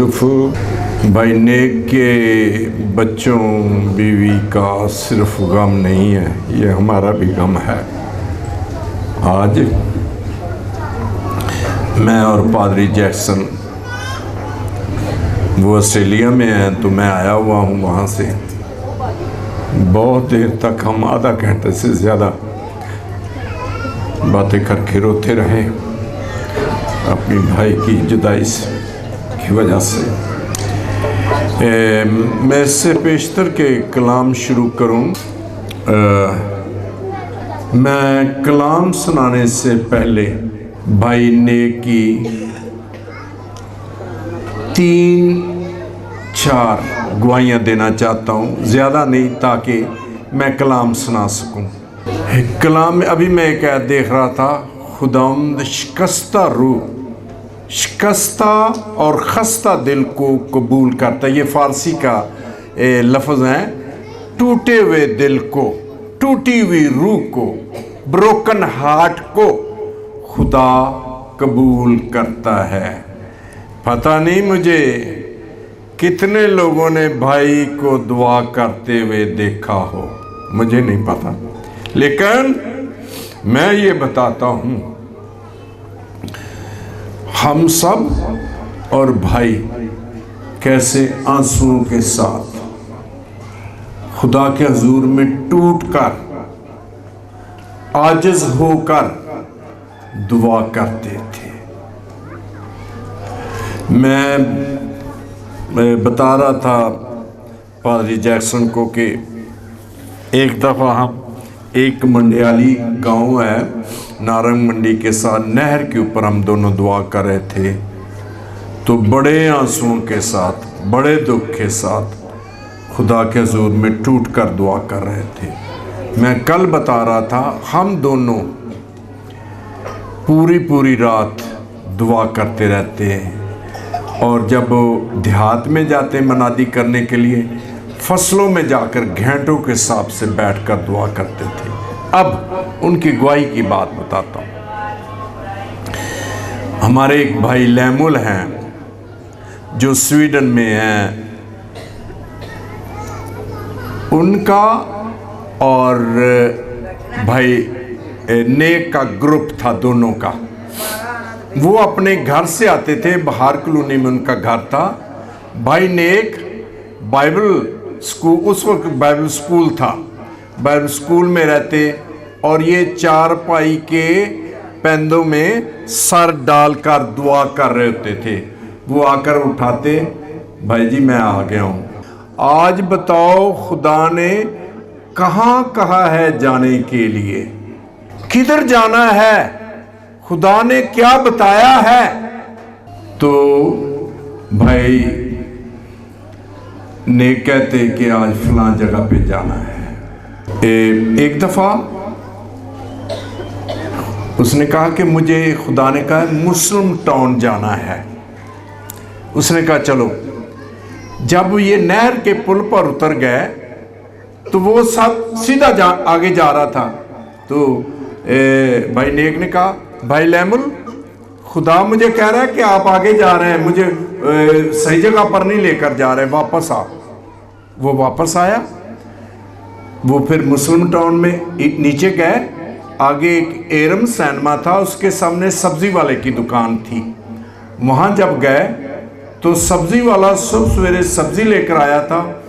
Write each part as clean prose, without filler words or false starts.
सिर्फ भाई नेक के बच्चों बीवी का सिर्फ गम नहीं है, ये हमारा भी गम है। आज मैं और पादरी जैक्सन वो ऑस्ट्रेलिया में हैं, तो मैं आया हुआ हूँ वहाँ से। बहुत देर तक हम आधा घंटे से ज़्यादा बातें करके रोते रहे अपनी भाई की जुदाई की वजह से। मैं इससे पेशतर के कलाम शुरू करूं। मैं कलाम सुनाने से पहले भाई नेक की 3-4 गवाहियाँ देना चाहता हूँ, ज़्यादा नहीं, ताकि मैं कलाम सुना सकूँ। कलाम में अभी मैं एक ऐड देख रहा था, खुदावंद शिकस्ता रूह, शिकस्ता और खस्ता दिल को कबूल करता। ये फ़ारसी का लफ्ज़ है। टूटे हुए दिल को, टूटी हुई रूह को, ब्रोकन हार्ट को खुदा कबूल करता है। पता नहीं मुझे कितने लोगों ने भाई को दुआ करते हुए देखा हो, मुझे नहीं पता, लेकिन मैं ये बताता हूँ, हम सब और भाई कैसे आंसुओं के साथ खुदा के हुजूर में टूटकर, आजिज होकर दुआ करते थे। मैं बता रहा था पादरी जैक्सन को कि एक दफ़ा हम एक मंडियाली गांव है, नारंग मंडी के साथ नहर के ऊपर हम दोनों दुआ कर रहे थे, तो बड़े आंसुओं के साथ, बड़े दुख के साथ खुदा के हुजूर में टूट कर दुआ कर रहे थे। मैं कल बता रहा था, हम दोनों पूरी रात दुआ करते रहते हैं, और जब देहात में जाते मनादी करने के लिए, फसलों में जाकर घंटों के हिसाब से बैठकर दुआ करते थे। अब उनकी गवाही की बात बताता हूँ। हमारे एक भाई लैमुल हैं जो स्वीडन में हैं, उनका और भाई नेक का ग्रुप था, दोनों का। वो अपने घर से आते थे, बाहर कॉलोनी में उनका घर था। भाई नेक बाइबल स्कूल, उस वक्त बाइबल स्कूल था, बाइबल स्कूल में रहते, और ये चारपाई के पैंदों में सर डालकर दुआ कर रहे होते थे। वो आकर उठाते, भाई जी मैं आ गया हूँ, आज बताओ खुदा ने कहाँ कहा है जाने के लिए, किधर जाना है, खुदा ने क्या बताया है। तो भाई ने कहते कि आज फलां जगह पे जाना है। एक दफ़ा उसने कहा कि मुझे खुदा ने कहा मुस्लिम टाउन जाना है। उसने कहा चलो। जब ये नहर के पुल पर उतर गए तो वो सब सीधा आगे जा रहा था, तो भाई नेक ने कहा, भाई लैमुल, खुदा मुझे कह रहा है कि आप आगे जा रहे हैं, मुझे सही जगह पर नहीं लेकर जा रहे, वापस आ। वो वापस आया। वो फिर मुस्लिम टाउन में नीचे गए, आगे एक एरम सैनमा था, उसके सामने सब्जी वाले की दुकान थी। वहाँ जब गए तो सब्जी वाला सब सवेरे सब्जी लेकर आया था।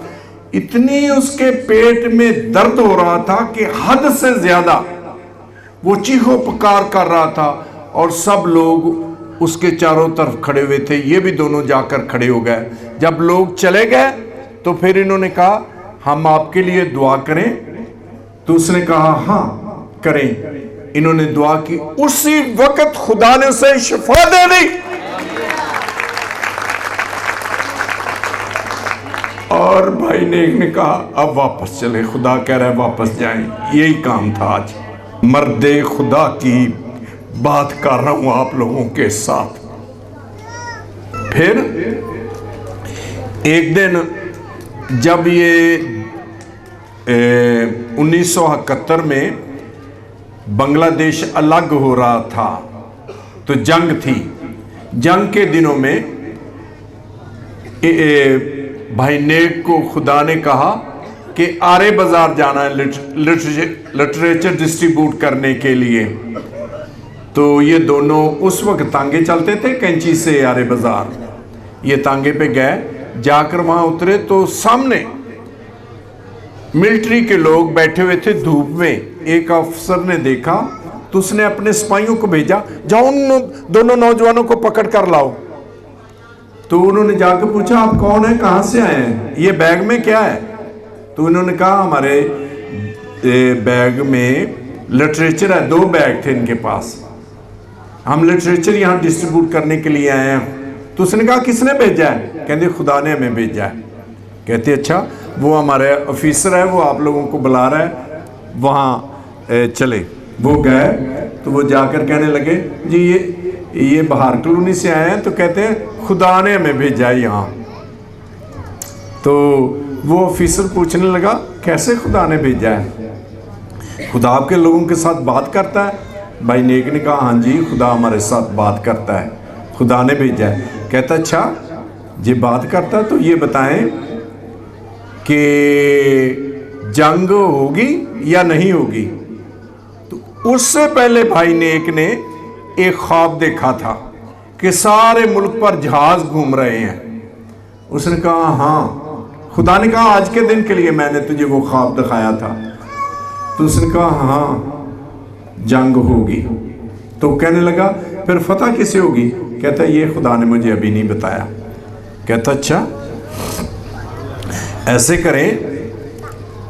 इतनी उसके पेट में दर्द हो रहा था कि हद से ज़्यादा वो चीखो पुकार कर रहा था, और सब लोग उसके चारों तरफ खड़े हुए थे। ये भी दोनों जाकर खड़े हो गए। जब लोग चले गए तो फिर इन्होंने कहा हम आपके लिए दुआ करें, तो उसने कहा हाँ करें। इन्होंने दुआ की, उसी वक्त खुदा ने उसे शिफा दे दी। और भाई ने कहा अब वापस चले, खुदा कह रहा है वापस जाएं। यही काम था आज। मर्दे खुदा की बात कर रहा हूं आप लोगों के साथ। फिर एक दिन जब ये 1971 में बांग्लादेश अलग हो रहा था, तो जंग थी। जंग के दिनों में भाई नेक को खुदा ने कहा कि आरे बाजार जाना है लिटरेचर डिस्ट्रीब्यूट करने के लिए। तो ये दोनों उस वक्त तांगे चलते थे कैंची से आरे बाजार, ये तांगे पे गए, जाकर वहां उतरे तो सामने मिलिट्री के लोग बैठे हुए थे धूप में। एक अफसर ने देखा तो उसने अपने सिपाहियों को भेजा, जाओ उन दोनों नौजवानों को पकड़ कर लाओ। तो उन्होंने जाकर पूछा आप कौन है, कहां से आए हैं, ये बैग में क्या है? तो उन्होंने कहा हमारे बैग में लिटरेचर है, 2 बैग थे इनके पास, हम लिटरेचर यहाँ डिस्ट्रीब्यूट करने के लिए आए हैं। तो उसने कहा किसने भेजा है? कहते खुदा ने हमें भेजा है। कहते अच्छा, वो हमारे ऑफिसर है, वो आप लोगों को बुला रहा है, वहाँ चले। वो गए तो वो जाकर कहने लगे जी ये बाहर कॉलोनी से आए हैं। तो कहते हैं खुदा ने हमें भेजा है यहाँ। तो वो ऑफिसर पूछने लगा कैसे खुदा ने भेजा है? खुदा आपके लोगों के साथ बात करता है? भाई नेक ने कहा हाँ जी, खुदा हमारे साथ बात करता है, खुदा ने भेजा है। कहता अच्छा ये बात करता है तो ये बताएं कि जंग होगी या नहीं होगी? तो उससे पहले भाई नेक ने एक ख्वाब देखा था कि सारे मुल्क पर जहाज घूम रहे हैं। उसने कहा हाँ, खुदा ने कहा आज के दिन के लिए मैंने तुझे वो ख्वाब दिखाया था। तो उसने कहा हाँ जंग होगी। तो कहने लगा फिर फतह किसे होगी? कहता ये खुदा ने मुझे अभी नहीं बताया। कहता अच्छा ऐसे करें,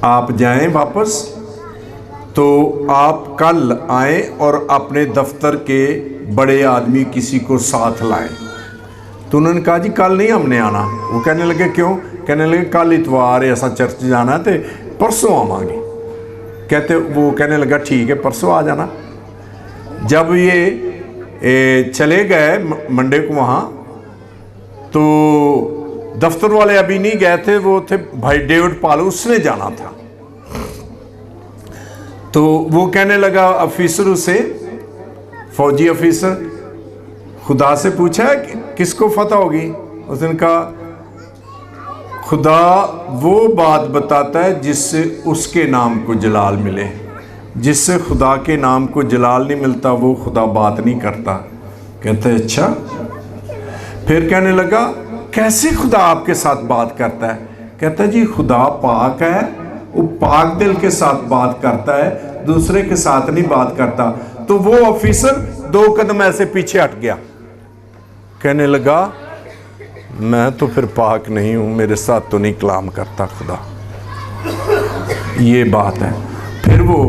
आप जाएं वापस, तो आप कल आए और अपने दफ्तर के बड़े आदमी किसी को साथ लाएं। तो उन्होंने कहा जी कल नहीं हमने आना। वो कहने लगे क्यों? कहने लगे कल इतवार है, ऐसा चर्च जाना है, तो परसों आवांगे। वो कहने लगा ठीक है परसों आ जाना। जब ये चले गए मंडे को वहाँ, तो दफ्तर वाले अभी नहीं गए थे, वो थे भाई डेविड पाल, उसने जाना था। तो वो कहने लगा ऑफिसर उसे, फौजी ऑफिसर, खुदा से पूछा कि किसको फतह होगी? उसने कहा खुदा वो बात बताता है जिससे उसके नाम को जलाल मिले, जिससे खुदा के नाम को जलाल नहीं मिलता वो खुदा बात नहीं करता। कहते हैं अच्छा। फिर कहने लगा कैसे खुदा आपके साथ बात करता है? कहता है जी खुदा पाक है, वो पाक दिल के साथ बात करता है, दूसरे के साथ नहीं बात करता। तो वो ऑफिसर 2 कदम ऐसे पीछे हट गया, कहने लगा मैं तो फिर पाक नहीं हूं, मेरे साथ तो नहीं कलाम करता खुदा। ये बात है। फिर वो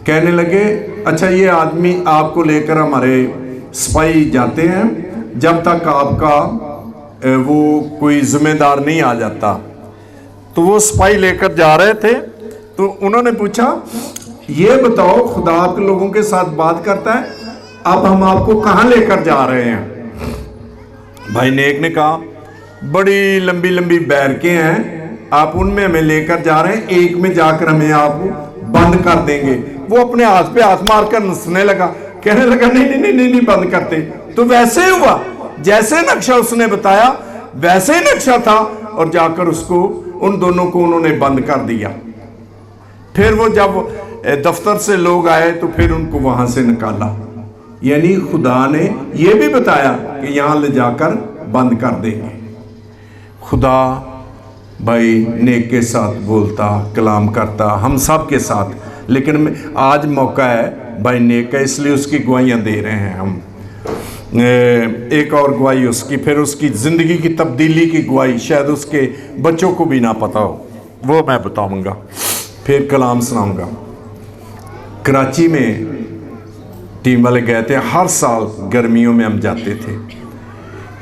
कहने लगे अच्छा ये आदमी आपको लेकर हमारे सिपाही जाते हैं जब तक आपका वो कोई जिम्मेदार नहीं आ जाता। तो वो सिपाही लेकर जा रहे थे, तो उन्होंने पूछा ये बताओ खुदा आपके लोगों के साथ बात करता है, अब हम आपको कहाँ लेकर जा रहे हैं? भाई नेक ने कहा बड़ी लंबी लंबी बैरकें हैं, आप उनमें हमें लेकर जा रहे हैं, एक में जाकर हमें आप बंद कर देंगे। वो अपने हाथ पे हाथ मारकर नसने लगा, कहने लगा नहीं नहीं नहीं नहीं, नहीं बंद करते। तो वैसे ही हुआ, जैसे नक्शा उसने बताया वैसे ही नक्शा था, और जाकर उसको उन दोनों को उन्होंने बंद कर दिया। फिर वो जब दफ्तर से लोग आए तो फिर उनको वहां से निकाला। यानी खुदा ने यह भी बताया कि यहां ले जाकर बंद कर देंगे। खुदा भाई नेक के साथ बोलता, कलाम करता, हम सब के साथ। लेकिन आज मौका है भाई नेक का, इसलिए उसकी गवाहियां दे रहे हैं हम। एक और गवाही उसकी, फिर उसकी ज़िंदगी की तब्दीली की गवाही, शायद उसके बच्चों को भी ना पता हो, वो मैं बताऊंगा, फिर कलाम सुनाऊंगा। कराची में टीम वाले गए थे, हर साल गर्मियों में हम जाते थे।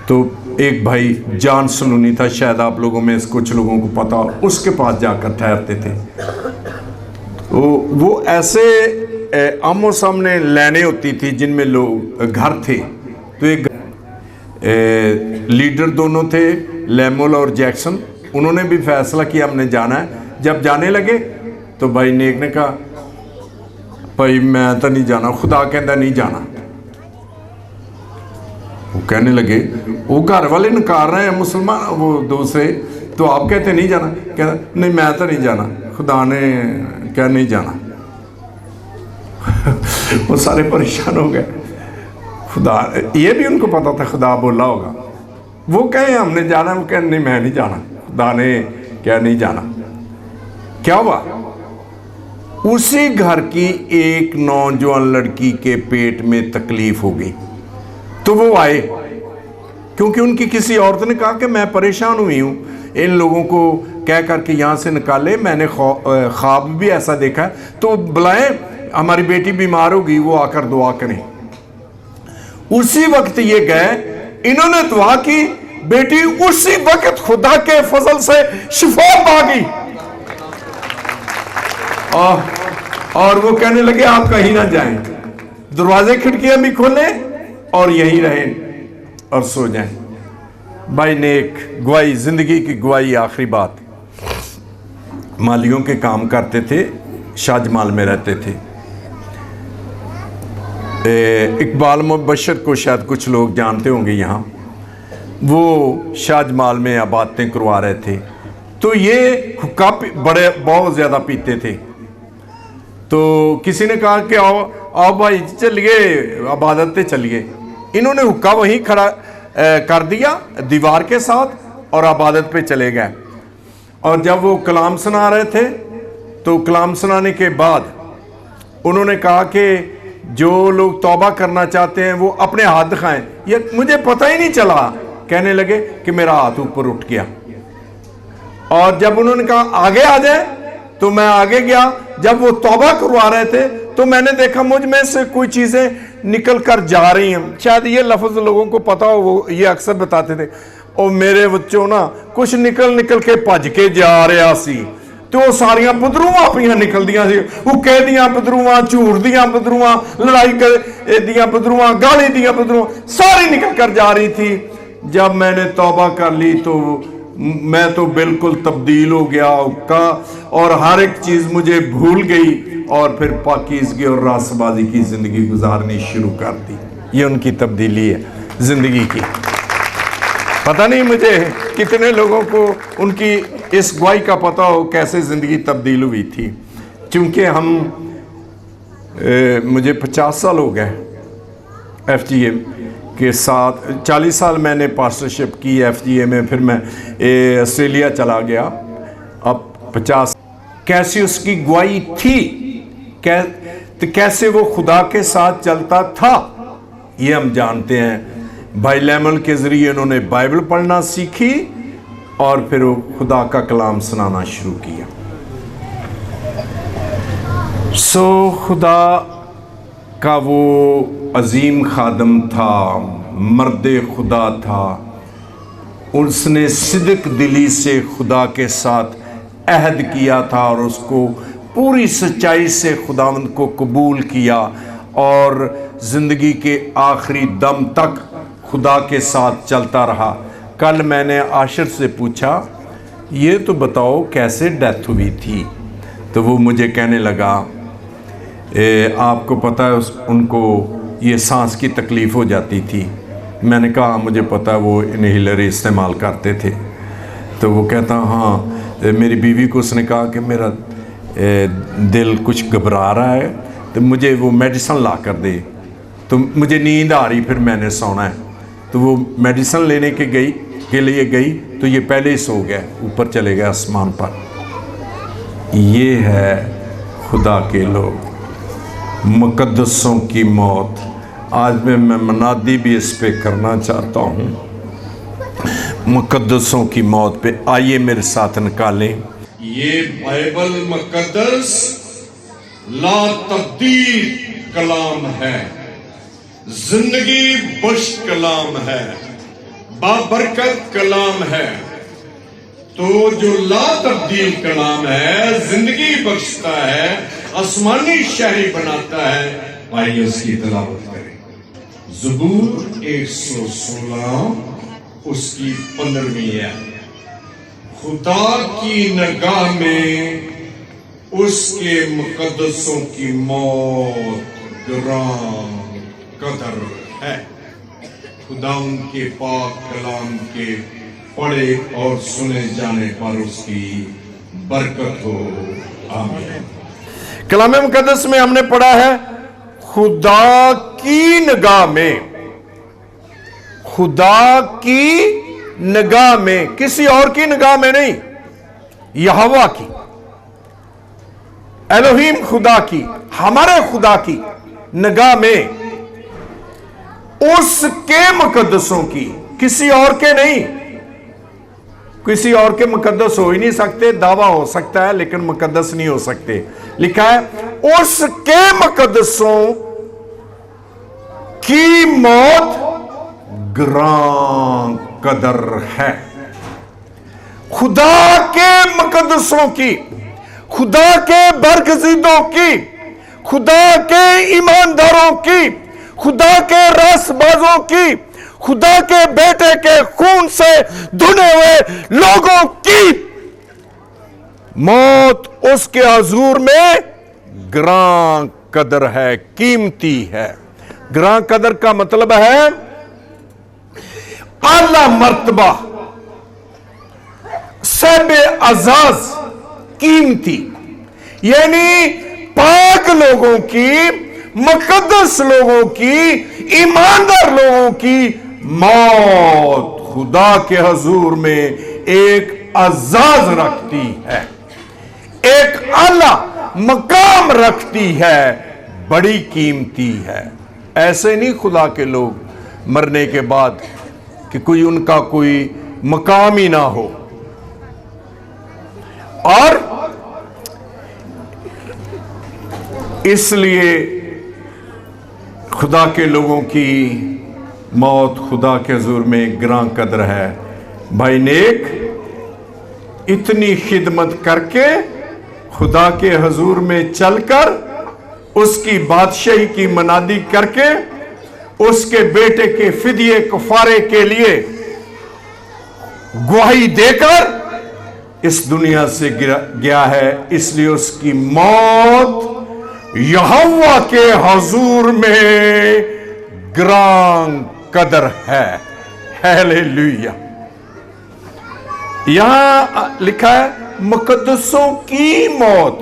तो एक भाई जान सुनूनी था, शायद आप लोगों में से कुछ लोगों को पता हो, उसके पास जाकर ठहरते थे। तो वो ऐसे आमो सामने लाइनें होती थी जिनमें लोग घर थे। तो एक लीडर दोनों थे, लेमोल और जैक्सन, उन्होंने भी फैसला किया हमने जाना है। जब जाने लगे तो भाई नेक ने कहा भाई मैं तो नहीं जाना, खुदा कहता नहीं जाना। वो कहने लगे, वो घर वाले नकार रहे हैं मुसलमान, वो दूसरे, तो आप कहते नहीं जाना? कहता नहीं मैं तो नहीं जाना, खुदा ने क्या नहीं जाना। वो सारे परेशान हो गए। खुदा, ये भी उनको पता था खुदा बोला होगा। वो कहे हमने जाना, वो कहे नहीं मैं नहीं जाना, खुदा ने क्या नहीं जाना। क्या हुआ? उसी घर की एक नौजवान लड़की के पेट में तकलीफ हो गई, तो वो आए, क्योंकि उनकी किसी औरत ने कहा कि मैं परेशान हुई हूँ, इन लोगों को कह करके यहाँ से निकाले, मैंने ख्वाब भी ऐसा देखा है, तो बुलाएं, हमारी बेटी बीमार होगी, वो आकर दुआ करें। उसी वक्त ये गए, इन्होंने दुआ की, बेटी उसी वक्त खुदा के फजल से शिफा पा गई। और वो कहने लगे आप कहीं ना जाएं, दरवाजे खिड़कियां भी खोलें और यहीं रहें और सो जाएं। भाई ने एक गवाही, जिंदगी की गवाही। आखिरी बात, मालियों के काम करते थे, शाहजमाल में रहते थे। इकबाल मुबशर को शायद कुछ लोग जानते होंगे यहाँ, वो शाहजमाल में आबादतें करवा रहे थे। तो ये हुक्का बड़े बहुत ज़्यादा पीते थे। तो किसी ने कहा कि आओ आओ भाई चलिए, आबादत पे चलिए। इन्होंने हुक्का वहीं खड़ा कर दिया दीवार के साथ और आबादत पे चले गए। और जब वो कलाम सुना रहे थे, तो कलाम सुनाने के बाद उन्होंने कहा कि जो लोग तौबा करना चाहते हैं वो अपने हाथ दिखाएं। ये मुझे पता ही नहीं चला, कहने लगे कि मेरा हाथ ऊपर उठ गया। और जब उन्होंने कहा आगे आ जाए, तो मैं आगे गया। जब वो तौबा करवा रहे थे, तो मैंने देखा मुझ में से कोई चीजें निकल कर जा रही हैं। शायद ये लफ्ज लोगों को पता हो, वो ये अक्सर बताते थे, और मेरे बच्चों ना कुछ निकल निकल के भज के जा रहा सी, तो वो सारियां बदरूवां पियां निकल दियां सी, उके दियां बदरूवां, झूठ दियां बदरूवां, लड़ाई दियां बदरूवां, गाली दियां बदरूवां, सारी निकल कर जा रही थी। जब मैंने तौबा कर ली तो मैं तो बिल्कुल तब्दील हो गया का, और हर एक चीज मुझे भूल गई, और फिर पाकीज़गी और रासबाजी की जिंदगी गुजारनी शुरू कर दी। ये उनकी तब्दीली है जिंदगी की। पता नहीं मुझे कितने लोगों को उनकी इस गवाही का पता हो कैसे जिंदगी तब्दील हुई थी। क्योंकि हम मुझे 50 साल हो गए FGA के साथ, 40 साल मैंने पास्टरशिप की FGA में, फिर मैं ऑस्ट्रेलिया चला गया। अब 50 कैसी उसकी गवाही थी, तो कैसे वो खुदा के साथ चलता था, ये हम जानते हैं। भाई लेमन के ज़रिए उन्होंने बाइबल पढ़ना सीखी और फिर वो खुदा का कलाम सुनाना शुरू किया। सो खुदा का वो अजीम खादम था, मर्द खुदा था। उसने सिद्क दिली से खुदा के साथ अहद किया था और उसको पूरी सच्चाई से खुदावंद को कबूल किया, और ज़िंदगी के आखिरी दम तक खुदा के साथ चलता रहा। कल मैंने आशिर से पूछा, ये तो बताओ कैसे डेथ हुई थी? तो वो मुझे कहने लगा, आपको पता है उनको ये सांस की तकलीफ़ हो जाती थी। मैंने कहा मुझे पता है, वो इनहेलर इस्तेमाल करते थे। तो वो कहता हाँ, मेरी बीवी को उसने कहा कि मेरा दिल कुछ घबरा रहा है, तो मुझे वो मेडिसिन ला कर दे। तो मुझे नींद आ रही, फिर मैंने सोना है। तो वो मेडिसिन लेने के लिए गई, तो ये पहले ही सो गया, ऊपर चले गए आसमान पर। ये है खुदा के लोग, मुकद्दसों की मौत। आज मैं मनादी भी इस पे करना चाहता हूँ, मुकद्दसों की मौत पे। आइए मेरे साथ निकालें ये बाइबल मुकद्दस ला तब्दील कलाम है, जिंदगी बख्श कलाम है, बाबरकत कलाम है। तो जो ला तब्दील कलाम है, जिंदगी बख्शता है, आसमानी शहरी बनाता है। आइए उसकी तिलावत करें। ज़बूर 116 उसकी 15वीं है। खुदा की निगाह में उसके मुकद्दसों की मौत ग्रां कदर है। खुदा उनके पाक कलाम के पढ़े और सुने जाने पर उसकी बरकत हो, आमीन। कलाम मुकद्दस में हमने पढ़ा है खुदा की निगाह में, खुदा की निगाह में, किसी और की निगाह में नहीं, यहोवा की, एलोहीम खुदा की, हमारे खुदा की निगाह में, उसके मुकद्दसों की, किसी और के नहीं। किसी और के मुकद्दस हो ही नहीं सकते, दावा हो सकता है लेकिन मुकद्दस नहीं हो सकते। लिखा है उसके मुकद्दसों की मौत ग्रां कदर है। खुदा के मुकद्दसों की, खुदा के बरगज़ीदों की, खुदा के ईमानदारों की, खुदा के रासबाजों की, खुदा के बेटे के खून से धुने हुए लोगों की मौत उसके हुजूर में ग्रां कदर है, कीमती है। ग्रां कदर का मतलब है आला मर्तबा, सबे अजाज, कीमती, यानी पाक लोगों की, मुकद्दस लोगों की, ईमानदार लोगों की मौत खुदा के हुजूर में एक अजाज रखती है, एक आला मकाम रखती है, बड़ी कीमती है। ऐसे नहीं खुदा के लोग मरने के बाद कि कोई उनका कोई मकाम ही ना हो। और इसलिए खुदा के लोगों की मौत खुदा के हुजूर में ग्रां कदर है। भाई नेक इतनी खिदमत करके खुदा के हुजूर में चलकर उसकी बादशाही की मनादी करके उसके बेटे के फिदिये कफारे के लिए गवाही देकर इस दुनिया से गया है, इसलिए उसकी मौत यहोवा के हुजूर में ग्रां कदर है। हालेलुया। यहां लिखा है मुकद्दसों की मौत,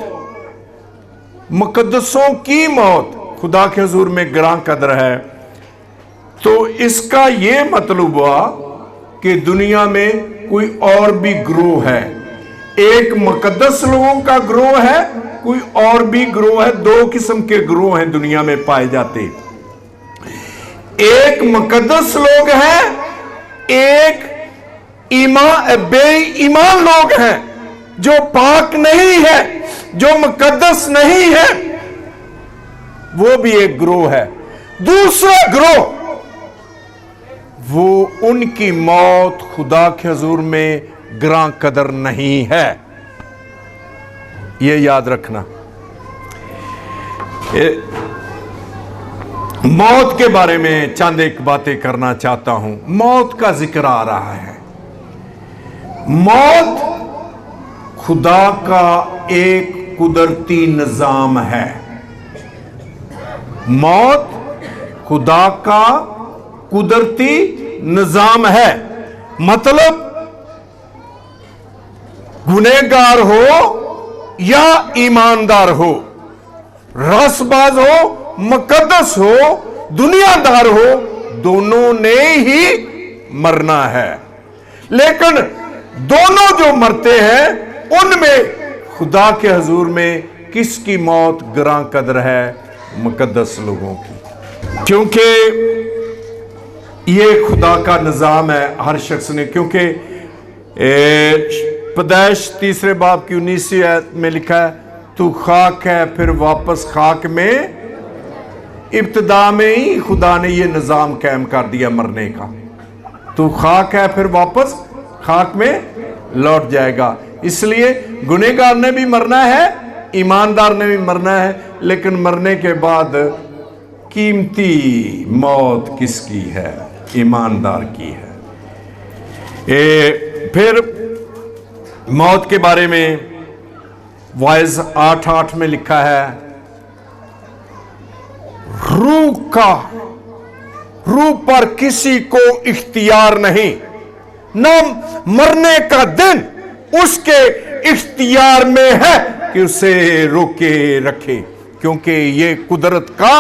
मुकद्दसों की मौत खुदा के हुजूर में ग्रां कदर है। तो इसका यह मतलब हुआ कि दुनिया में कोई और भी ग्रोह है। एक मुकद्दस लोगों का ग्रोह है, कोई और भी ग्रोह है। दो किस्म के ग्रोह हैं दुनिया में पाए जाते। एक मुकद्दस लोग हैं, एक बेईमान लोग हैं जो पाक नहीं है, जो मुकद्दस नहीं है। वो भी एक ग्रोह है। दूसरा ग्रोह, वो उनकी मौत खुदा के हुजूर में ग्रां कदर नहीं है। ये याद रखना। मौत के बारे में चंद एक बातें करना चाहता हूं। मौत का जिक्र आ रहा है। मौत खुदा का एक कुदरती निजाम है। मौत खुदा का कुदरती निजाम है। मतलब गुनहगार हो या ईमानदार हो, रसबाज हो, मुकद्दस हो, दुनियादार हो, दोनों ने ही मरना है। लेकिन दोनों जो मरते हैं उनमें खुदा के हुजूर में किसकी मौत ग्रां कदर है? मुकद्दस लोगों की। क्योंकि ये खुदा का निजाम है हर शख्स ने। क्योंकि पैदाइश 3 बाब की 19वीं आयत में लिखा है, तू खाक है फिर वापस खाक में। इब्तिदा में ही खुदा ने यह निजाम कायम कर दिया मरने का। तू खाक है फिर वापस खाक में लौट जाएगा। इसलिए गुनहगार ने भी मरना है, ईमानदार ने भी मरना है, लेकिन मरने के बाद कीमती मौत किसकी है? ईमानदार की है। फिर मौत के बारे में वाइज 8:8 में लिखा है, रूह पर किसी को इख्तियार नहीं, ना मरने का दिन उसके इख्तियार में है कि उसे रोके रखे, क्योंकि ये कुदरत का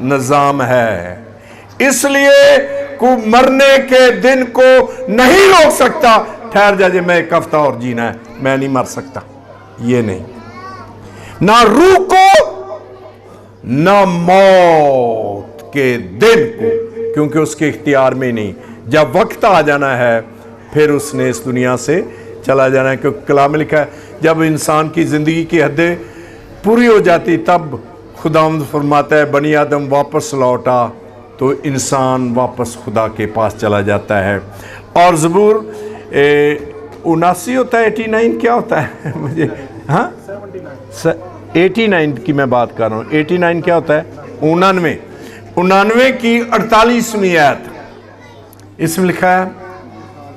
निजाम है। इसलिए को मरने के दिन को नहीं रोक सकता, ठहर जा जे मैं एक हफ्ता और जीना है, मैं नहीं मर सकता, ये नहीं। ना रूह को ना मौत के दिन को, क्योंकि उसके इख्तियार में नहीं। जब वक्त आ जाना है फिर उसने इस दुनिया से चला जाना है, क्योंकि कलाम में लिखा है जब इंसान की जिंदगी की हदें पूरी हो जाती तब खुदावंद फरमाता है बनी आदम वापस लौटा, तो इंसान वापस खुदा के पास चला जाता है। और ज़बूर 79 होता है, 89 क्या होता है मुझे, हाँ 89 की मैं बात कर रहा हूँ। 89 क्या होता है? 99 की 48वीं आयत, इसमें लिखा है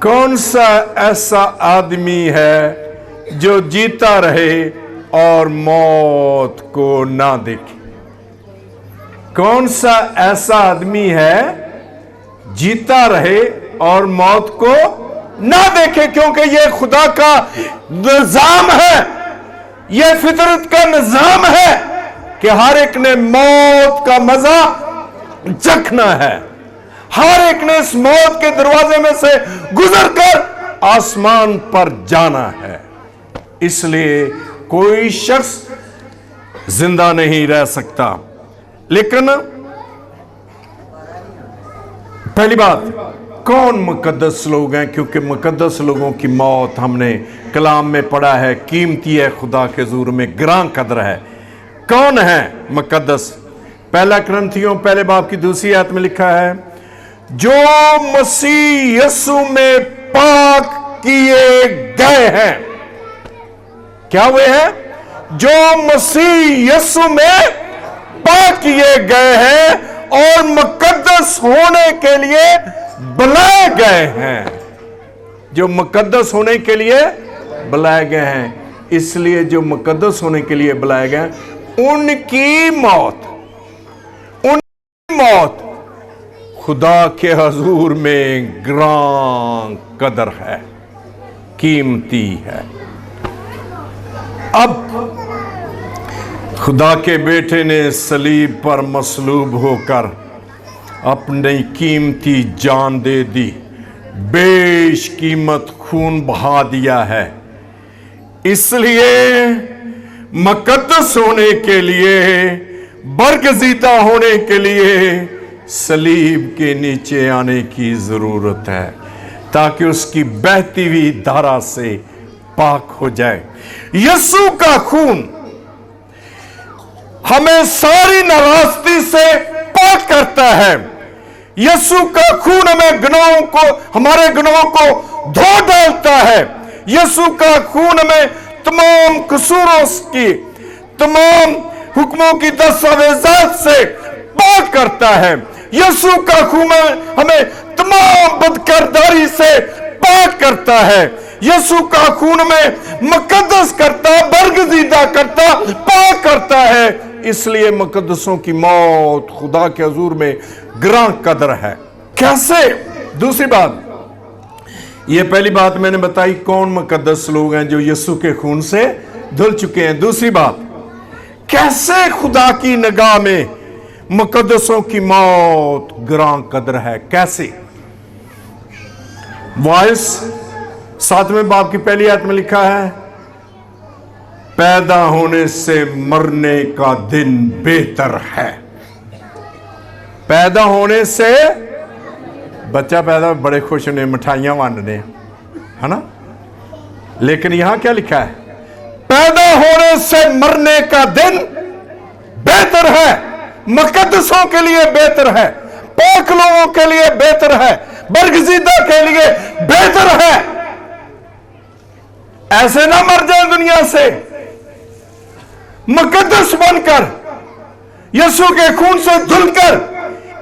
कौन सा ऐसा आदमी है जो जीता रहे और मौत को ना देखे। कौन सा ऐसा आदमी है जीता रहे और मौत को ना देखे, क्योंकि यह खुदा का निजाम है, यह फितरत का निजाम है कि हर एक ने मौत का मजा चखना है। हर एक ने इस मौत के दरवाजे में से गुजरकर आसमान पर जाना है। इसलिए कोई शख्स जिंदा नहीं रह सकता। लेकिन पहली बात, कौन मुकद्दस लोग हैं? क्योंकि मुकद्दस लोगों की मौत हमने कलाम में पढ़ा है, कीमती है, खुदा के हुजूर में ग्रां कदर है। कौन है मुकद्दस? पहला कुरिन्थियों पहले बाब की 2 आयत में लिखा है जो मसीह यीशु में पाक किए गए हैं। क्या हुए हैं? जो मसीह यीशु में पाक किए गए हैं और मुकद्दस होने के लिए बुलाए गए हैं। जो मुकद्दस होने के लिए बुलाए गए हैं, इसलिए जो मुकद्दस होने के लिए बुलाए गए उनकी मौत खुदा के हुजूर में ग्रां कदर है, कीमती है। अब खुदा के बेटे ने सलीब पर मसलूब होकर अपनी कीमती जान दे दी, बेशकीमत खून बहा दिया है। इसलिए मुकद्दस होने के लिए, बरगज़ीदा होने के लिए सलीब के नीचे आने की जरूरत है, ताकि उसकी बहती हुई धारा से पाक हो जाए। यीशु का खून हमें सारी नाराजगी से पाक करता है। यीशु का खून हमें गुनाहों को, हमारे गुनाहों को धो डालता है। यीशु का खून हमें तमाम कसूरों की, तमाम हुक्मों की दस्तावेजात से पाक करता है। यीशु का खून हमें तमाम बदकिरदारी से पाक करता है। यीशु का खून में मुकद्दस करता, बरगज़ीदा करता, पाक करता है। इसलिए मुकद्दसों की मौत खुदा के हुजूर में ग्रां कदर है। कैसे? दूसरी बात, ये पहली बात मैंने बताई, कौन मुकद्दस लोग हैं जो यीशु के खून से धुल चुके हैं। दूसरी बात, कैसे खुदा की निगाह में मुकद्दसों की मौत ग्रां कदर है। कैसे? वॉइस 7वें बाब की पहली आयत में लिखा है पैदा होने से मरने का दिन बेहतर है। पैदा होने से, बच्चा पैदा बड़े खुश होने, मिठाइयां बांटने, है ना, लेकिन यहां क्या लिखा है? पैदा होने से मरने का दिन बेहतर है। मुकद्दसों के लिए बेहतर है, पाक लोगों के लिए बेहतर है, बरगज़ीदा के लिए बेहतर है। ऐसे ना मर जाए दुनिया से, मुकद्दस बनकर, यीशु के खून से धुलकर,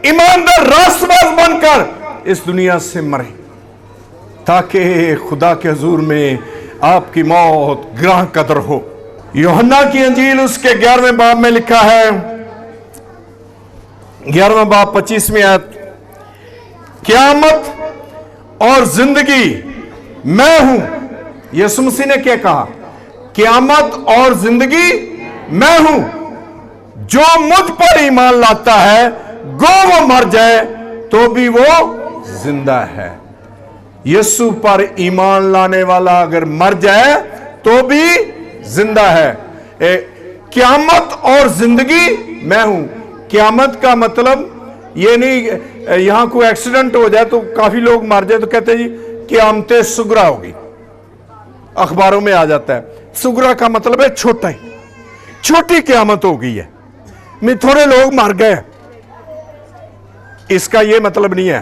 ईमानदार रास्तबाज बनकर इस दुनिया से मरे, ताकि खुदा के हुजूर में आपकी मौत ग्रां कदर हो। यूहन्ना की अंजील उसके 11वें बाब में लिखा है, 11वां बाब 25वीं आयत, क़यामत और जिंदगी मैं हूं। यीशु मसीह ने क्या कहा? क़यामत और जिंदगी मैं हूं। जो मुझ पर ईमान लाता है, गो वो मर जाए तो भी वो जिंदा है। यीशु पर ईमान लाने वाला अगर मर जाए तो भी जिंदा है। क़यामत और जिंदगी मैं हूं। क़यामत का मतलब ये नहीं, यहां कोई एक्सीडेंट हो जाए तो काफी लोग मर जाए तो कहते हैं जी क़यामत सुगरा होगी, अखबारों में आ जाता है। सुगरा का मतलब है छोटा ही, छोटी क़यामत हो गई है, में थोड़े लोग मर गए। इसका यह मतलब नहीं है।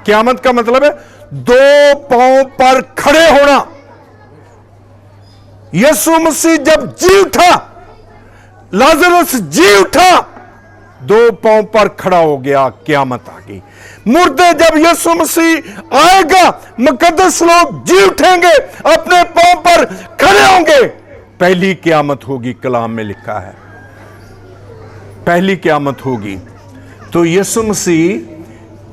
क़यामत का मतलब है दो पांव पर खड़े होना। यीशु मसीह जब जी उठा, लाजरस जी उठा, दो पांव पर खड़ा हो गया, क़यामत आ गई। मुर्दे जब यीशु मसीह आएगा, मुकद्दस लोग जी उठेंगे, अपने पांव पर खड़े होंगे, पहली क़यामत होगी। कलाम में लिखा है पहली क़यामत होगी। तो यीशु मसीह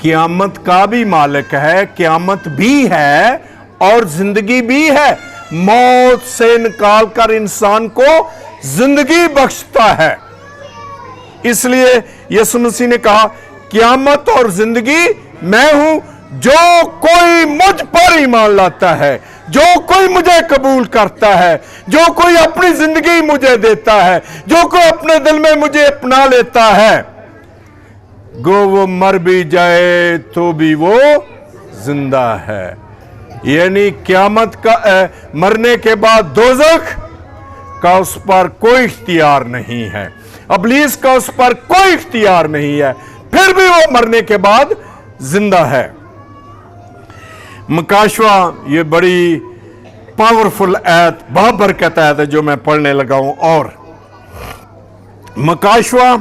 क़यामत का भी मालिक है, क़यामत भी है और जिंदगी भी है। मौत से निकालकर इंसान को जिंदगी बख्शता है। इसलिए यीशु मसीह ने कहा क़यामत और जिंदगी मैं हूं। जो कोई मुझ पर ईमान लाता है, जो कोई मुझे कबूल करता है, जो कोई अपनी जिंदगी मुझे देता है, जो कोई अपने दिल में मुझे अपना लेता है, गो वो मर भी जाए तो भी वो जिंदा है। यानी क़यामत का मरने के बाद दोज़ख का उस पर कोई इख्तियार नहीं है, इब्लीस का उस पर कोई इख्तियार नहीं है, फिर भी वो मरने के बाद जिंदा है। मकाशवा ये बड़ी पावरफुल आयत, बाबरकत आयत है जो मैं पढ़ने लगा हूं। और मकाशवा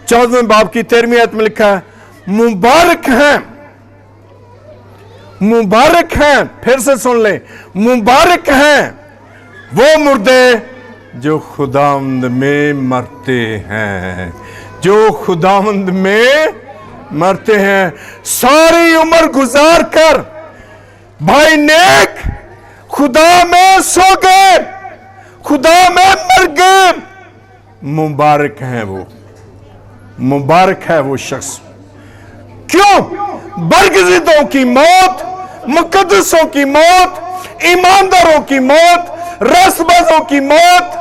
14वें बाब की 13वीं आयत में लिखा है मुबारक हैं, मुबारक हैं, फिर से सुन ले, मुबारक हैं वो मुर्दे जो खुदावंद में मरते हैं, जो खुदावंद में मरते हैं। सारी उम्र गुजार कर भाई नेक खुदा में सो गए, खुदा में मर गए। मुबारक हैं वो, मुबारक है वो शख्स। क्यों? बरगज़िदों की मौत, मुकद्दसों की मौत, ईमानदारों की मौत, रसबाजों की मौत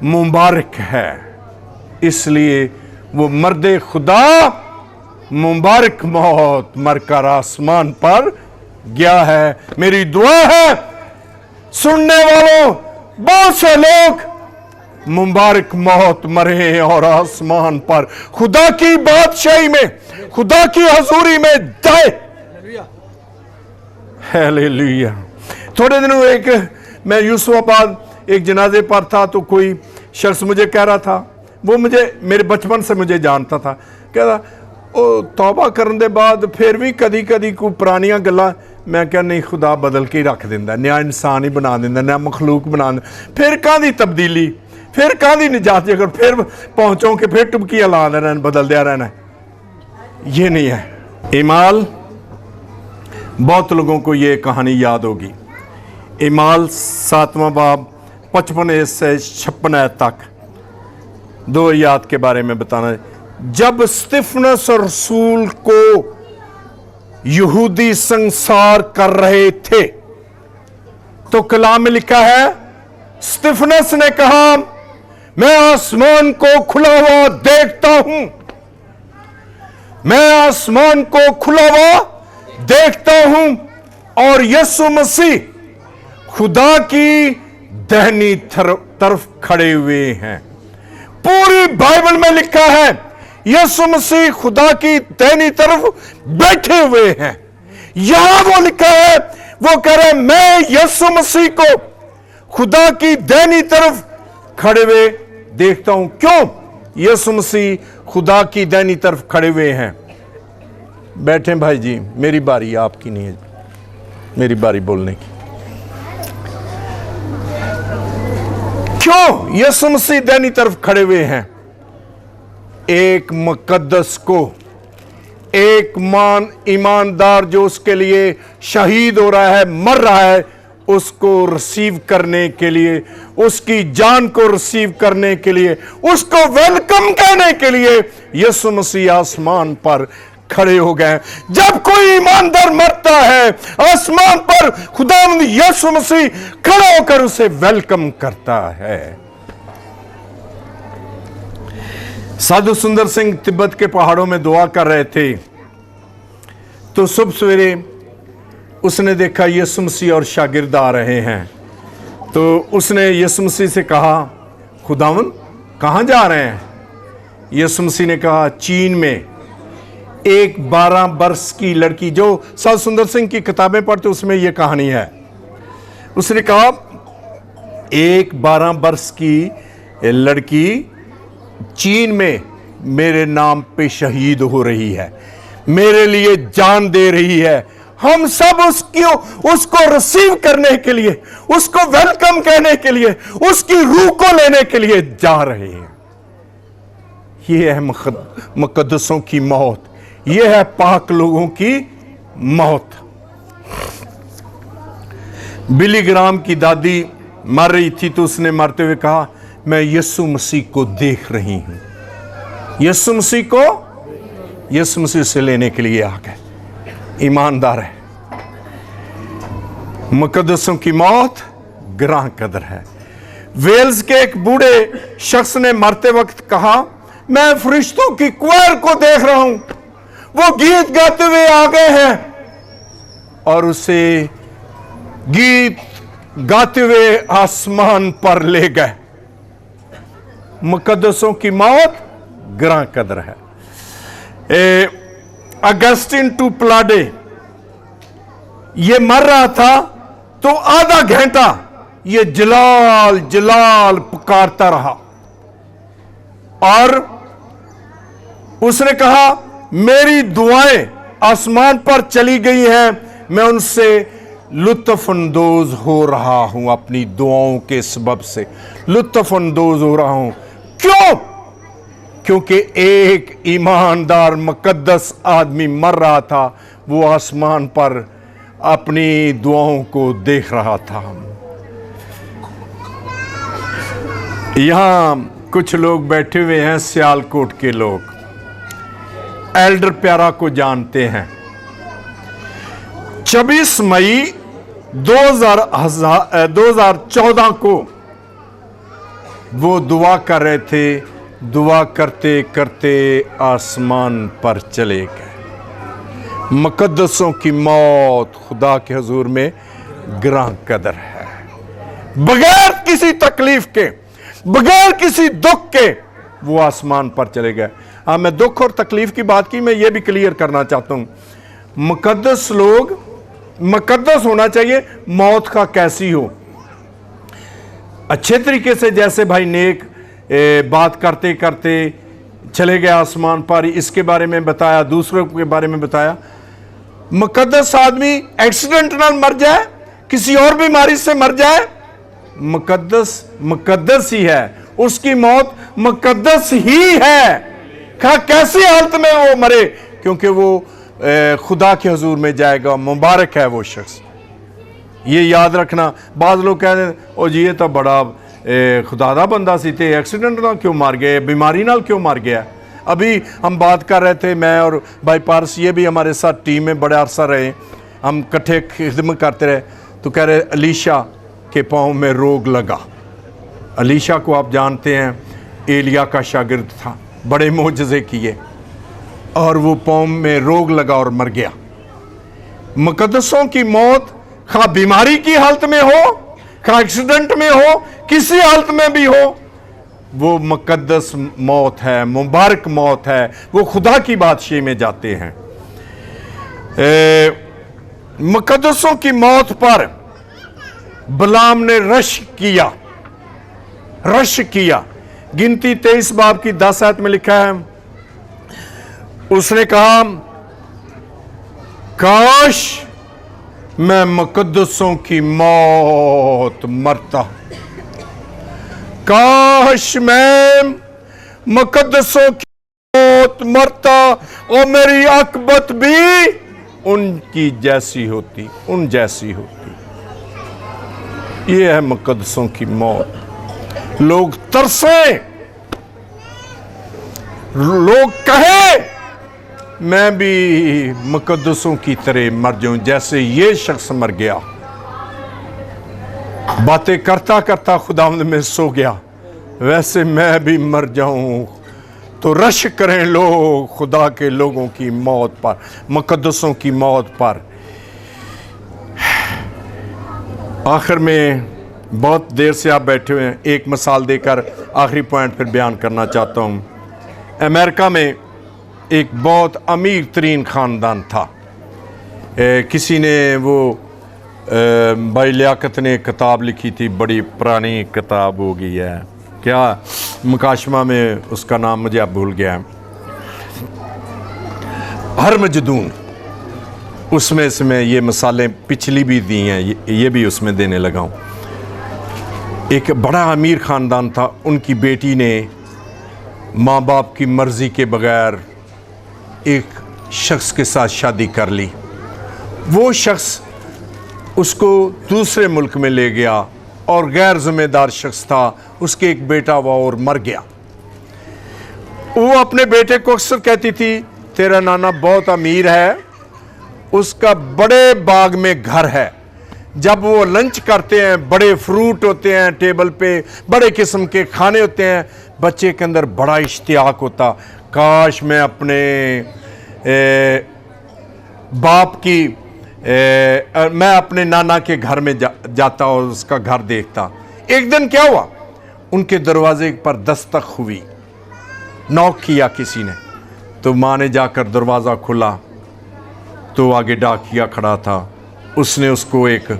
मुबारक है। इसलिए वो मर्दे खुदा मुबारक मौत मरकर आसमान पर गया है। मेरी दुआ है सुनने वालों, बहुत से लोग मुबारक मौत मरे और आसमान पर खुदा की बादशाही में, खुदा की हजूरी में जाए। हालेलुया। थोड़े दिनों मैं यूसुफाबाद एक जनाजे पर था तो कोई शख्स मुझे कह रहा था, वो मुझे मेरे बचपन से मुझे जानता था, कह रहा ओ तौबा करने के बाद फिर भी कदी कदी कोई पुरानियां गल्लां। मैं क्या नहीं, खुदा बदल के ही रख दिंदा, नया इंसान ही बना दिंदा, नया मखलूक बना दिंदा। फिर काहदी तब्दीली, फिर काहदी निजात, अगर फिर पहुंचो कि फिर टुबकियां ला देना, बदल दिया रहना, ये नहीं है। इमाल, बहुत लोगों को ये कहानी याद होगी। इमाल 7वां बाब 55 से 56 आयत तक 2 आयत के बारे में बताना। जब स्तिफनस रसूल को यहूदी संसार कर रहे थे तो कलाम में लिखा है स्तिफनस ने कहा मैं आसमान को खुला हुआ देखता हूं, मैं आसमान को खुला हुआ देखता हूं और यीशु मसीह खुदा की दाहिनी तरफ खड़े हुए हैं। पूरी बाइबल में लिखा है यीशु मसीह खुदा की दाहिनी तरफ बैठे हुए हैं। यहां वो लिखा है, वो कह रहे हैं मैं यीशु मसीह को खुदा की दाहिनी तरफ खड़े हुए देखता हूं। क्यों? यीशु मसीह खुदा की दाहिनी तरफ खड़े हुए हैं। बैठे भाई जी, मेरी बारी, आपकी नहीं है, मेरी बारी बोलने की। क्यों यीशु मसीह दाहिनी तरफ खड़े हुए हैं? एक मुकद्दस को एक ईमानदार जो उसके लिए शहीद हो रहा है, मर रहा है, उसको रिसीव करने के लिए, उसकी जान को रिसीव करने के लिए, उसको वेलकम कहने के लिए यीशु मसीह आसमान पर खड़े हो गए। जब कोई ईमानदार मरता है, आसमान पर खुदावंद यीशु मसीह खड़ा होकर उसे वेलकम करता है। साधु सुंदर सिंह तिब्बत के पहाड़ों में दुआ कर रहे थे, तो सुबह सवेरे उसने देखा यीशु मसीह और शागिर्द आ रहे हैं। तो उसने यीशु मसीह से कहा, खुदावन कहाँ जा रहे हैं? यीशु मसीह ने कहा, चीन में एक 12 वर्ष की लड़की, जो साधु सुंदर सिंह की किताबें पढ़ते उसमें यह कहानी है। उसने कहा, एक 12 वर्ष की लड़की चीन में मेरे नाम पे शहीद हो रही है, मेरे लिए जान दे रही है। हम सब उसको रिसीव करने के लिए, उसको वेलकम कहने के लिए, उसकी रूह को लेने के लिए जा रहे हैं। यह है मुकद्दसों की मौत, यह है पाक लोगों की मौत। बिली ग्राम की दादी मर रही थी, तो उसने मरते हुए कहा, मैं यीशु मसीह को देख रही हूं। यीशु मसीह को, यीशु मसीह से लेने के लिए आ गए। ईमानदार है। मुकद्दसों की मौत ग्रां कदर है। वेल्स के एक बूढ़े शख्स ने मरते वक्त कहा, मैं फरिश्तों की क्वायर को देख रहा हूं, वो गीत गाते हुए आ गए हैं, और उसे गीत गाते हुए आसमान पर ले गए। मुकद्दसों की मौत ग्रां कदर है। अगस्टिन टू प्लाडे ये मर रहा था, तो आधा घंटा ये जलाल जलाल पुकारता रहा, और उसने कहा, मेरी दुआएं आसमान पर चली गई हैं, मैं उनसे लुत्फ अंदोज हो रहा हूं, अपनी दुआओं के सबब से लुत्फ अंदोज हो रहा हूं। क्यों? क्योंकि एक ईमानदार मुकद्दस आदमी मर रहा था, वो आसमान पर अपनी दुआओं को देख रहा था। यहां कुछ लोग बैठे हुए हैं, सियालकोट के लोग, एल्डर प्यारा को जानते हैं। 26 मई 2014 को वो दुआ कर रहे थे, दुआ करते करते आसमान पर चले गए। मुकद्दसों की मौत खुदा के हुजूर में ग्रां कदर है। बगैर किसी तकलीफ के, बगैर किसी दुख के वो आसमान पर चले गए। मैं दुख और तकलीफ की बात की, मैं ये भी क्लियर करना चाहता हूं। मुकद्दस लोग, मुकद्दस होना चाहिए, मौत का कैसी हो, अच्छे तरीके से, जैसे भाई नेक बात करते करते चले गए आसमान पर, इसके बारे में बताया, दूसरों के बारे में बताया। मुकद्दस आदमी एक्सीडेंट ना मर जाए, किसी और बीमारी से मर जाए, मुकद्दस ही है, उसकी मौत मुकद्दस ही है। कैसी हालत में वो मरे, क्योंकि वो खुदा के हुजूर में जाएगा। मुबारक है वो शख्स, ये याद रखना। बाज लोग कहते हैं, ओ जी ये तो बड़ा खुदा दा बंदा सी, ते एक्सीडेंट ना क्यों मार गया, बीमारी नाल क्यों मार गया। अभी हम बात कर रहे थे, मैं और भाई पारस, ये भी हमारे साथ टीम में बड़े अरसा रहे, हम इकट्ठे खिदमत करते रहे। तो कह रहे, अलीशा के पाँव में रोग लगा। अलीशा को आप जानते हैं, एलिया का शागिर्द था, बड़े मोजज़े किए, और वो पाँव में रोग लगा और मर गया। मुकद्दसों की मौत खा बीमारी की हालत में हो, खा एक्सीडेंट में हो, किसी हालत में भी हो, वो मुकद्दस मौत है, मुबारक मौत है, वो खुदा की बादशाही में जाते हैं। मुकद्दसों की मौत पर बलाम ने रश किया। गिनती 23 बाब की 10 आयत में लिखा है, उसने कहा, काश मैं मुकद्दसों की मौत मरता, काश मैं मुकद्दसों की मौत मरता और मेरी आकबत भी उनकी जैसी होती, उन जैसी होती। ये है मुकद्दसों की मौत। लोग तरसे, लोग कहें मैं भी मुकद्दसों की तरह मर जाऊं जैसे ये शख्स मर गया। बातें करता करता खुदावंद में सो गया, वैसे मैं भी मर जाऊं। तो रश करें लोग खुदा के लोगों की मौत पर, मुकद्दसों की मौत पर। आखिर में बहुत देर से आप बैठे हुए हैं, एक मिसाल देकर आखिरी पॉइंट फिर बयान करना चाहता हूं। अमेरिका में एक बहुत अमीर तरीन ख़ानदान था। किसी ने वो भाई लियाकत ने किताब लिखी थी, बड़ी पुरानी किताब हो गई है, क्या मुकाशमा में उसका नाम मुझे अब भूल गया है, हर मजदून। उसमें ये मिसालें पिछली भी दी हैं, ये भी उसमें देने लगा हूँ। एक बड़ा अमीर ख़ानदान था, उनकी बेटी ने माँ बाप की मर्ज़ी के बगैर एक शख्स के साथ शादी कर ली। वो शख्स उसको दूसरे मुल्क में ले गया और गैर जिम्मेदार शख्स था। उसके एक बेटा हुआ और मर गया। वो अपने बेटे को अक्सर कहती थी तेरा नाना बहुत अमीर है, उसका बड़े बाग में घर है। जब वो लंच करते हैं बड़े फ्रूट होते हैं टेबल पे, बड़े किस्म के खाने होते हैं, बच्चे के अंदर बड़ा इश्तियाक होता, काश मैं अपने बाप की मैं अपने नाना के घर में जाता और उसका घर देखता। एक दिन क्या हुआ, उनके दरवाजे पर दस्तक हुई, नॉक किया किसी ने, तो माँ ने जाकर दरवाज़ा खुला तो आगे डाकिया खड़ा था। उसने उसको एक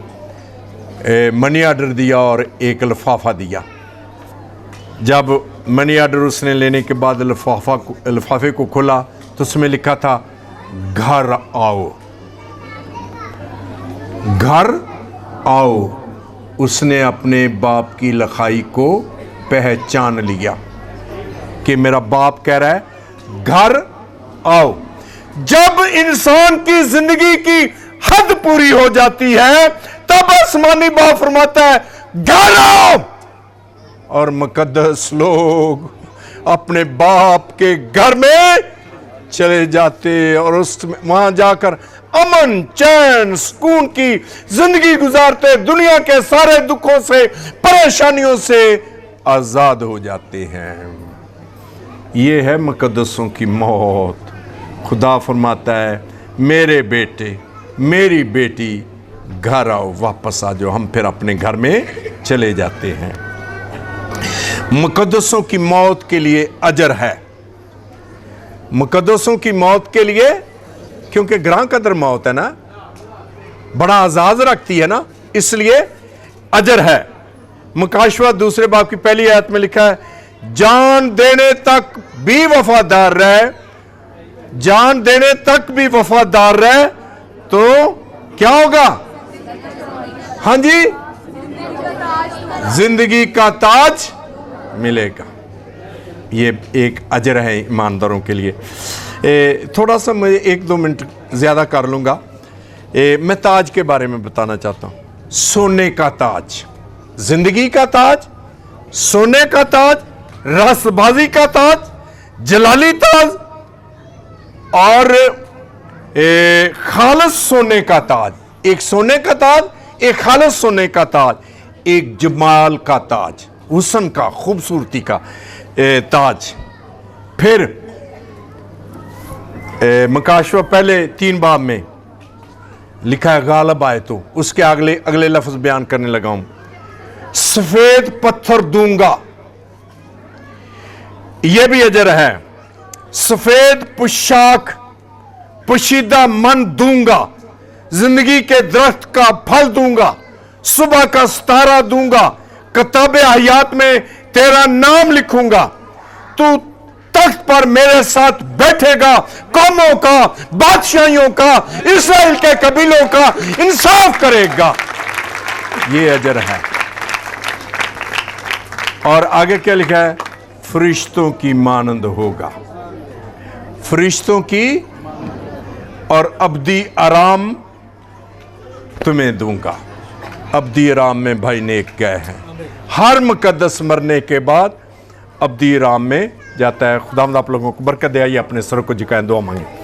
मनी ऑर्डर दिया और एक लिफाफा दिया। जब मनी ऑर्डर उसने लेने के बाद लिफाफे को खोला तो उसमें लिखा था घर आओ, घर आओ। उसने अपने बाप की लिखाई को पहचान लिया कि मेरा बाप कह रहा है घर आओ। जब इंसान की जिंदगी की हद पूरी हो जाती है तब आसमानी बाप फरमाता है घर आओ। और मुकद्दस लोग अपने बाप के घर में चले जाते और उस वहां जाकर अमन चैन सुकून की जिंदगी गुजारते, दुनिया के सारे दुखों से परेशानियों से आजाद हो जाते हैं। ये है मुकद्दसों की मौत। खुदा फरमाता है मेरे बेटे मेरी बेटी घर आओ, वापस आ जाओ। हम फिर अपने घर में चले जाते हैं। मुकद्दसों की मौत के लिए अजर है, मुकद्दसों की मौत के लिए, क्योंकि ग्रां कदर मौत है ना, बड़ा आजाद रखती है ना, इसलिए अजर है। मुकाशवा दूसरे बाब की पहली आयत में लिखा है जान देने तक भी वफादार रहे, जान देने तक भी वफादार रहे तो क्या होगा? हाँ जी, जिंदगी का ताज मिलेगा। ये एक अजर है ईमानदारों के लिए। थोड़ा सा मैं 1-2 मिनट ज़्यादा कर लूँगा। मैं ताज के बारे में बताना चाहता हूँ। सोने का ताज, जिंदगी का ताज, सोने का ताज, रसबाजी का ताज, जलाली ताज और खालिस सोने का ताज। एक सोने का ताज, एक खालिस सोने का ताज, एक जमाल का ताज, हुस्न का, खूबसूरती का ताज। फिर मुकाशवा पहले 3 बाब में लिखा है गालिब आए तो उसके अगले लफ्ज बयान करने लगा हूं। सफेद पत्थर दूंगा, यह भी अजर है। सफेद पोशाक पोशीदा मन दूंगा, जिंदगी के दरख्त का फल दूंगा, सुबह का सितारा दूंगा, किताबे हयात में तेरा नाम लिखूंगा, तू तख्त पर मेरे साथ बैठेगा, कौमों का, बादशाहियों का, इस्राएल के कबीलों का इंसाफ करेगा। ये अजर है। और आगे क्या लिखा है? फरिश्तों की मानंद होगा। फरिश्तों की और अब्दी आराम तुम्हें दूंगा। अब्दी आराम में भाई नेक गए हैं। हर मुकद्दस मरने के बाद अब्दी आराम में जाता है। खुदावंद आप लोगों को बरकत दे। आइए अपने सर को झुकाएं, दुआ मांगे।